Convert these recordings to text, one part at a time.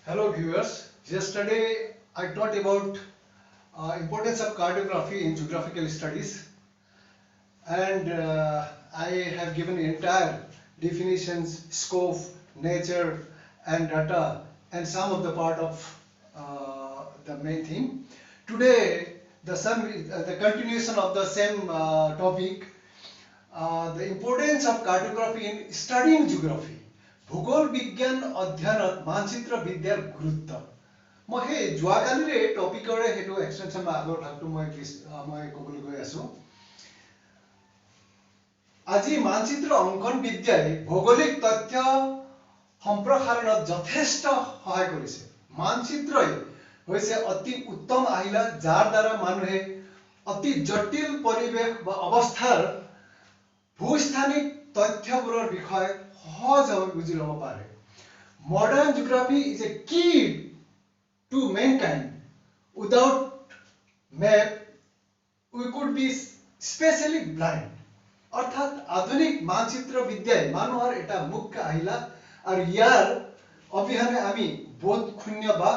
Hello viewers. Yesterday I taught about importance of cartography in geographical studies, and I have given entire definitions, scope, nature and data and some of the part of the main theme. Today the continuation of the same topic, the importance of cartography in studying geography. भूगोल विज्ञान अध्ययन मानचित्र विद्यार गुरुत्व म हे जुवाकाली रे topic रे हेतु extension मा आगर भागটো মই কবলৈ গৈ আছো আজি মানচিত্ৰ অঙ্কন বিদ্যায় ভৌগোলিক তথ্য সম্প্ৰসাৰণত যথেষ্ট সহায় কৰিছে মানচিত্ৰই হৈছে অতি উত্তম আহিলা যাৰ দ্বাৰা মানুহে অতি জটিল পৰিবেশ বা অৱস্থাৰ ভূস্থানিক তথ্যবোৰৰ বিষয়ে সহজভাৱে বুজি ল'ব পাৰে Modern geography is a key to mankind. Without map, we could be spatially blind. অর্থাৎ আধুনিক মানচিত্র বিদ্যায় মানুহৰ এটা মুখ্য আহিলা আৰু ইয়াৰ অবিহনে আমি বোধ শূন্য বা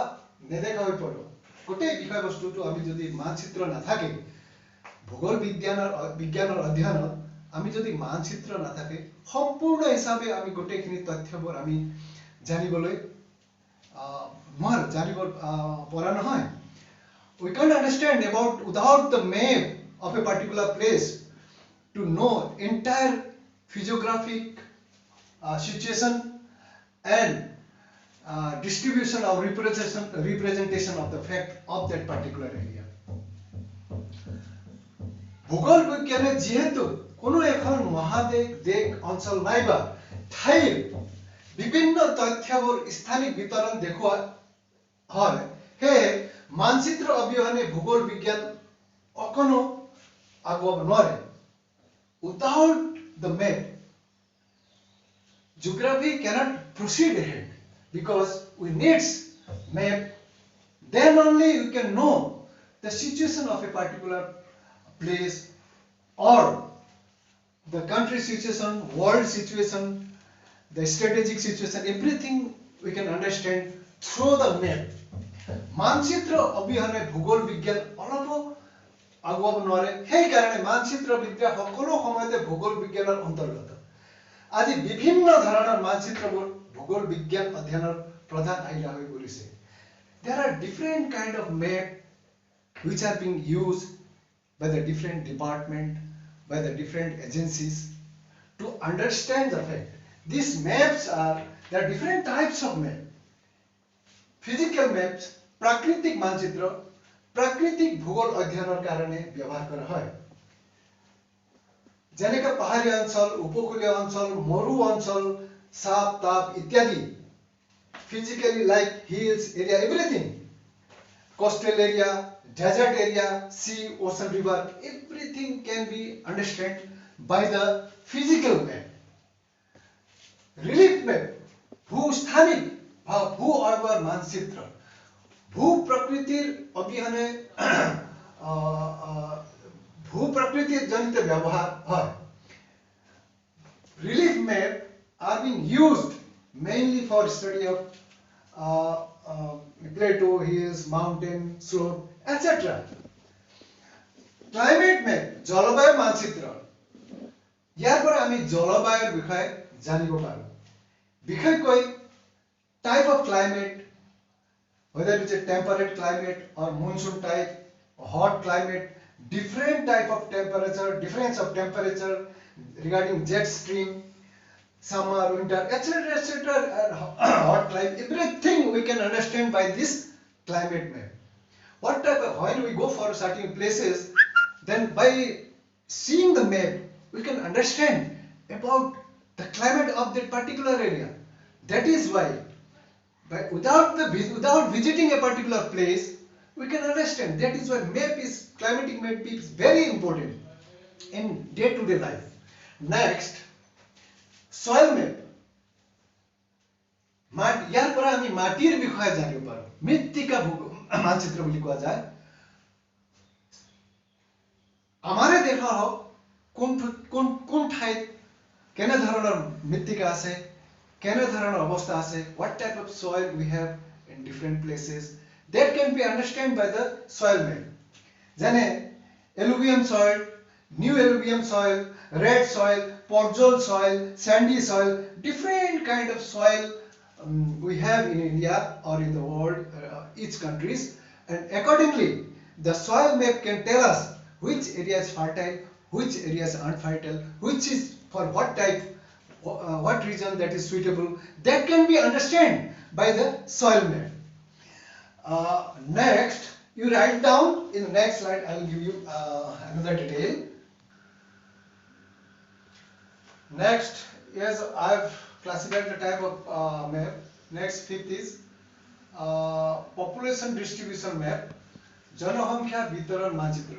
নেদেখা হৈ পৰো গোটেই বিষয়বস্তুটো আমি যদি মানচিত্ৰ নাথাকে ভূগোল বিজ্ঞানৰ অধ্যয়নত আমি যদি মানচিত্ৰ নাথাকে সম্পূৰ্ণ হিচাপে আমি গোটেইখিনি তথ্যবোৰ আমি জানিবলৈ জানিব পৰা নহয় we can't understand about without the map of a particular place to know entire physiographic situation and distribution or representation of the fact of that particular area ভূগোল বিজ্ঞানে যেহেতু কোনো এখন মহাদেশ দেশ অঞ্চল নাইবা ঠাইৰ বিভিন্ন তথ্যবোৰ স্থানিক বিতৰণ দেখুৱা হয় হে মানচিত্ৰ অবিহনে ভূগোল বিজ্ঞান অকনো আগুৱাব নোৱাৰে without the map geography cannot proceed ahead because we need map then only you can know the situation of a particular place or the country situation world situation the strategic situation everything we can understand through the map মানচিত্ৰ অবিহনে ভূগোল বিজ্ঞান অলপ আগুৱাব নোৱাৰে সেই কাৰণে মানচিত্ৰ বিদ্যা সকলো সময়তে ভূগোল বিজ্ঞানৰ অন্তৰ্গত আজি বিভিন্ন ধৰণৰ মানচিত্ৰবোৰ ভূগোল বিজ্ঞান অধ্যয়নৰ প্ৰধান আহিলা হৈ পৰিছে there are different kind of map which are being used by the different department by the different agencies to understand the fact these maps are there are different types of map physical maps प्राकृतिक मानचित्र प्राकृतिक भूगोल अध्ययনৰ কাৰণে ব্যৱহাৰ কৰা হয় যেনেকৈ পাহাৰীয়া অঞ্চল উপকূলীয় অঞ্চল মৰু অঞ্চল সাপ তাপ ইত্যাদি physically like hills area everything coastal area desert area sea ocean river everything can be understood by the physical map relief map भूस्थानिक বা ভূ অয়বৰ মানচিত্ৰ ভূ প্ৰকৃতিৰ অবিহনে ভূ প্ৰকৃতিৰ জনিত ব্যৱহাৰ হয় relief map are being used mainly for study of plateau hills mountain slope etc climate map জলবায়ু মানচিত্ৰ ইয়াৰ পৰা আমি জলবায়ুৰ বিষয়ে জানিব পাৰো বিশেষকৈ type of climate whether it's a temperate climate or monsoon type hot climate different type of temperature difference of temperature regarding jet stream summer winter etc hot climate everything we can understand by this climate map what type of when we go for certain places then by seeing the map we can understand about the climate of that particular area that is why without visiting a particular place we can understand that is why map is climatic map is very important in day-to-day life next soil map ইয়াৰ পৰা আমি মাটিৰ বিষয়ে জানিব পাৰো মৃত্তিকা মানচিত্ৰ বুলি কোৱা যায় আমাৰে দেশৰ কোন ঠাইত কেনে ধৰণৰ মৃত্তিকা আছে কেনে ধৰণৰ অৱস্থা আছে what type of soil we have in different places. That can be understood by the soil map. Then alluvium soil, new alluvium soil, red soil, podzol soil, sandy soil, different kind of soil we have in India or in the world, each countries, and accordingly the soil map can tell us which area is fertile, which area is unfertile, which is for what type, what region that is suitable. That can be understood by the soil map. Next, you write down in the next slide. I will give you another detail. Next, yes, I have classified the type of map. Next, fifth is population distribution map. जनसंख्या वितरण मानचित्र.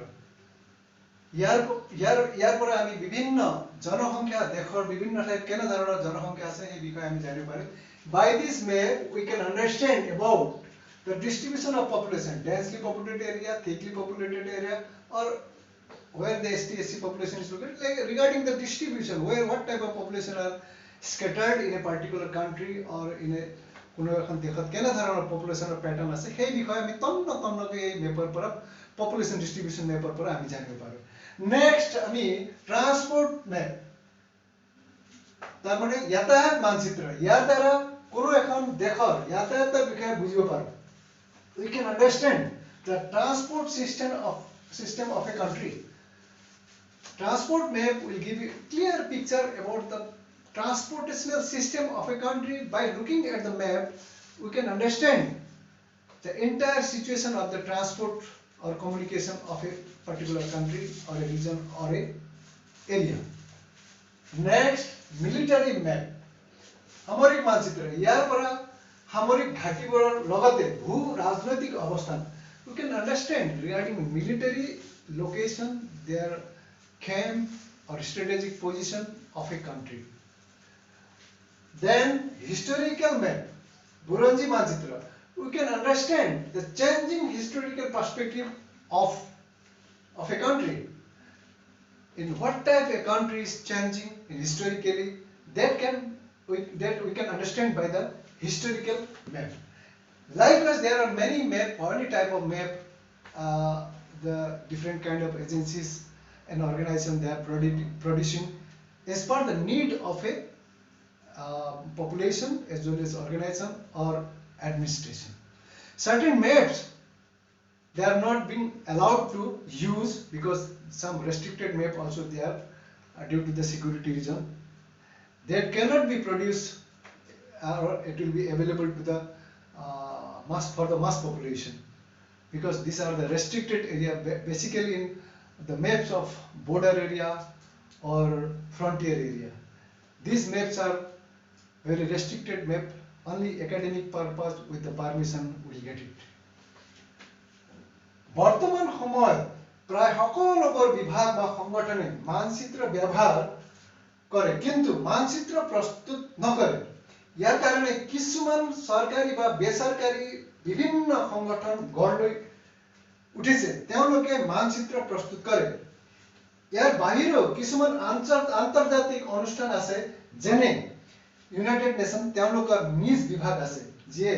ইয়াৰ পৰা আমি বিভিন্ন জনসংখ্যা দেশৰ বিভিন্ন ঠাইত কেনে ধৰণৰ জনসংখ্যা আছে এই বিষয়ে আমি জানিব পাৰিম. By this map we can understand about the distribution of population, densely populated area, thickly populated area, or where the ST/SC population is located, like regarding the distribution, where what type of population are scattered in a particular country or in a কোনো এখন দেশত কেনে ধৰণৰ পপুলেশনৰ pattern আছে সেই বিষয়ে আমি তন্নকৈ এই মেপৰ পৰা পপুলেশন ডিস্ট্ৰিবিউশন মেপৰ পৰা আমি জানিব পাৰো. নেক্সট আমি ট্ৰান্সপোর্ট মেপ, তাৰ মানে यातायात মানচিত্ৰ. ইয়াৰ দ্বাৰা কোনো এখন দেশৰ यातायाতৰ বিষয়ে বুজিব পাৰো. We can understand the transport system of a country. Transport map will give you clear picture about the transportational system of a country. By looking at the map, we can understand the entire situation of the transport or communication of a particular country or a region or a area. Next, military map. সামৰিক মানচিত্ৰ. ইয়াৰ পৰা সামৰিক ঘাটিবোৰৰ লগতে ভূ ৰাজনৈতিক অৱস্থান. We can understand regarding military location, their camp or strategic position of a country. Then historical map, Burangi Manchitra. We can understand the changing historical perspective of a country. In what type a country is changing in historically, that we can understand by the historical map. Likewise, there are many map, any type of map, the different kind of agencies and organization they are producing as per the need of a population as well as organization or administration. Certain maps they are not being allowed to use because some restricted map also there due to the security reason. That cannot be produced or it will be available to the mass population because these are the restricted area, basically in the maps of border area or frontier area. These maps are very restricted map, only academic purpose with the permission will get it. বর্তমান সময় প্রায় সকলোবোৰ বিভাগ বা সংগঠনে মানচিত্ৰ ব্যৱহাৰ কৰে কিন্তু মানচিত্ৰ প্ৰস্তুত নকৰে. ইয়াৰ কাৰণে কিছুমান চৰকাৰী বা বেচৰকাৰী বিভিন্ন সংগঠন গঢ় লৈ উঠিছে, তেওঁলোকে মানচিত্ৰ প্ৰস্তুত কৰে. ইয়াৰ বাহিৰেও কিছুমান আন্তৰ্জাতিক অনুষ্ঠান আছে যেনে ইউনাইটেড নেশ্যন, তেওঁলোকৰ নিজ বিভাগ আছে যিয়ে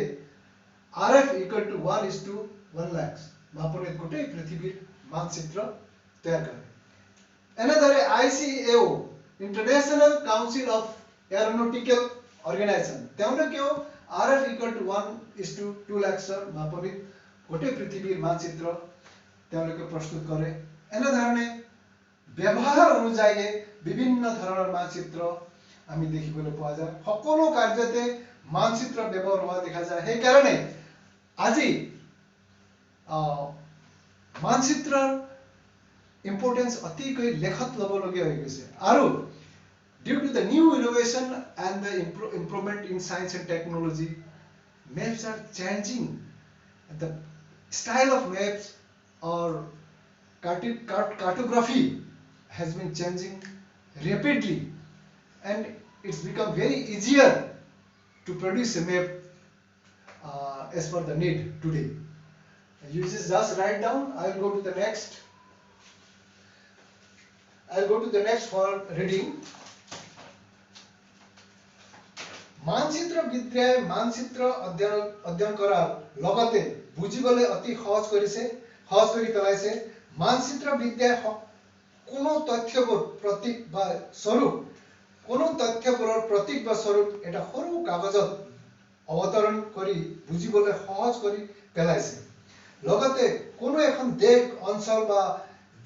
RF = 1:1 লাখ মাপৰে গোটেই পৃথিৱীৰ মানচিত্ৰ তৈয়াৰ কৰে. এনেদৰে ICAO, international council of aeronautical organisation, তেওঁলোকেও RF = 1:2 লাখৰ মাপৰে গোটেই পৃথিৱীৰ মানচিত্ৰ তেওঁলোকে প্ৰস্তুত কৰে. এনেধৰণে ব্যৱহাৰ অনুযায়ী বিভিন্ন ধৰণৰ মানচিত্ৰ আমি দেখিবলৈ পোৱা যায়. সকলো কাৰ্যতে মানচিত্ৰ ব্যৱহাৰ হোৱা দেখা যায়. সেই কাৰণে আজি মানচিত্ৰৰ ইম্পৰ্টেন্স অতিকৈ লেখত ল'বলগীয়া হৈ গৈছে. আৰু due to the new innovation and the improvement in science and technology, maps are changing. The style of maps or cartography has been changing rapidly and it's become very easier to produce a map as per the need today. You just write down. I'll go to the next for reading. মানচিত্ৰ বিদ্যাই মানচিত্ৰ অধ্যয়ন কৰাৰ লগতে বুজিবলৈ অতি সহজ কৰি পেলাইছে। মানচিত্ৰ বিদ্যাই কোনো তথ্যবোৰ প্ৰতীক বা স্বৰূপ এটা সৰু কাগজত অৱতৰণ কৰি বুজিবলৈ সহজ কৰি পেলাইছে। লগতে কোনো এখন দেশ অঞ্চল বা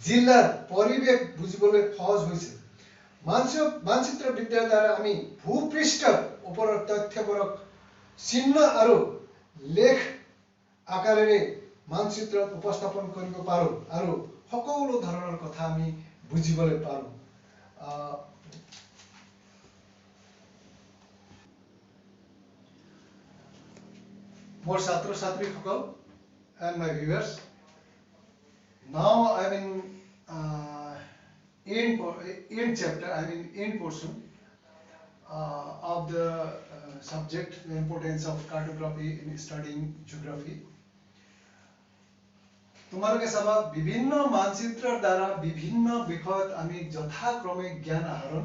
জিলাৰ পৰিৱেশ বুজিবলৈ সহজ হৈছে। মানচিত্ৰ বিদ্যাৰ দ্বাৰা আমি ভূপৃষ্ঠৰ ওপৰৰ তথ্যবোৰক চিহ্ন আৰু লেখ আকাৰেৰে মানচিত্ৰত উপস্থাপন কৰিব পাৰোঁ আৰু সকলো ধৰণৰ কথা আমি বুজিবলৈ পাৰোঁ। মোৰ ছাত্ৰ ছাত্ৰীসকল and my viewers, now I'm in end chapter, I'm in end portion of the subject, the importance of cartography in studying geography. তোমালোকে চাবা বিভিন্ন মানচিত্ৰৰ দ্বাৰা বিভিন্ন বিষয়ত আমি যথাক্ৰমে জ্ঞান আহৰণ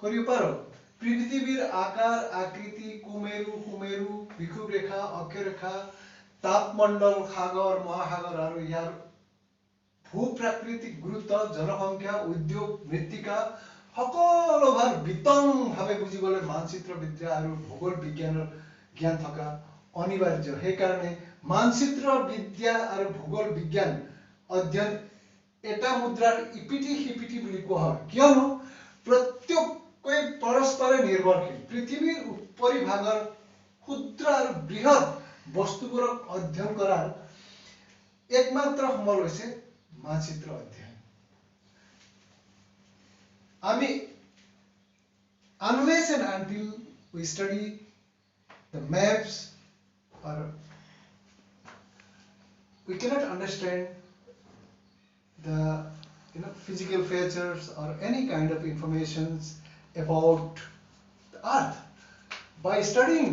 কৰিব পাৰোঁ। পৃথিৱীৰ আকাৰ আকৃতি কুমেৰু সুমেৰু বিষুৱৰেখা অক্ষৰেখা তাপমণ্ডল সাগৰ মহাসাগৰ আৰু ইয়াৰ ভূপ্ৰাকৃতিক গুৰুত্ব জনসংখ্যা উদ্যোগ মৃত্তিকা সকলোভাৰ বিতংভাৱে বুজিবলৈ মানচিত্ৰ বিদ্যা আৰু ভূগোল বিজ্ঞানৰ জ্ঞান থকা অনিবাৰ্য। সেইকাৰণে মানচিত্ৰ বিদ্যা আৰু ভূগোল বিজ্ঞান অধ্যয়ন এটা মুদ্ৰাৰ ইপিঠি সিপিঠি বুলি কোৱা হয়, কিয়নো প্ৰত্যেককৈ পৰস্পৰে নিৰ্ভৰশীল। পৃথিৱীৰ উপৰিভাগৰ ক্ষুদ্ৰ আৰু বৃহৎ বস্তুবোৰক অধ্যয়ন কৰাৰ একমাত্ৰ সমল হৈছে মানচিত্ৰ অধ্যয়ন। আমি unless and until we study the maps or we cannot understand the physical features or any kind of informations about the earth. By studying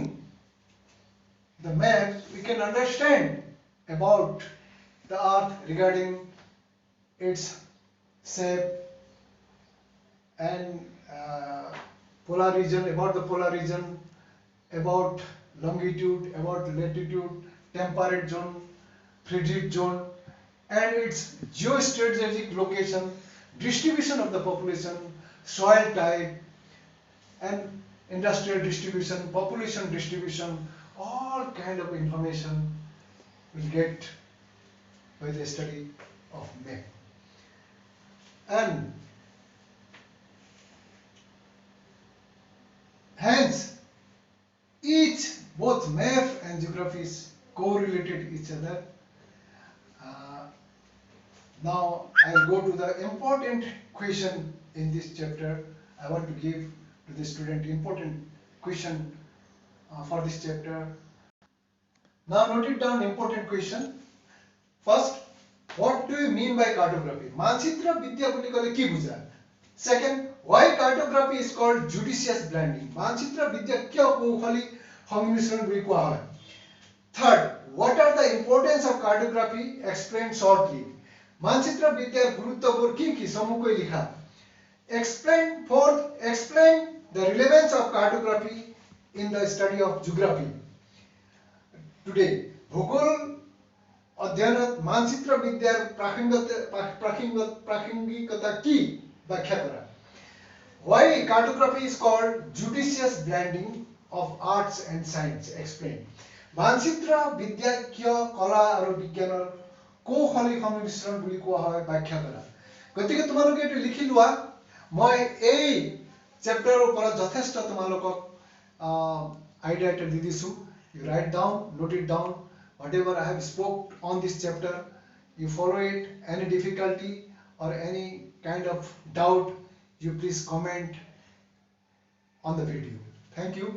the maps we can understand about the earth regarding its shape and polar region, about the polar region, about longitude, about latitude, temperate zone, frigid zone, and its geostrategic location, distribution of the population, soil type, and industrial distribution, population distribution, all kind of information will get by the study of map. And hence both map and geography is correlated each other. Now I'll go to the important question in this chapter. I want to give to the student important question for this chapter. Now note it down, important question. First, what do you mean by cartography? मानचित्र विद्या বুলি ক'লে কি বুজায়? Second, why cartography is called judicious blending? मानचित्र विद्या কিয় কৌশলী সংমিশ্ৰণ বুলি কোৱা হয়? Third, what are the importance of cartography? Explain shortly. মানচিত্ৰ বিদ্যাৰ গুৰুত্ববোৰ কি কি চমুকৈ লিখা। Fourth, explain the relevance of cartography in the study of geography. Today, ভূগোল অধ্যয়নত মানচিত্ৰ বিদ্যাৰ প্ৰাসংগিকতা কি ব্যাখ্যা কৰা। Why cartography is called judicious blending of arts and science? Explain. মানচিত্ৰ বিদ্যা কিয় কলা আৰু বিজ্ঞানৰ কৌশলী সংমিশ্ৰণ বুলি কোৱা হয় ব্যাখ্যা কৰা। গতিকে তোমালোকে এটো লিখি লোৱা। মই এই চেপ্টাৰৰ ওপৰত যথেষ্ট তোমালোকক আইডিয়া এটা দি দিছো। You write down, note it down, whatever I have spoke on this chapter, you follow it. Any difficulty or any kind of doubt, you please comment on the video. Thank you.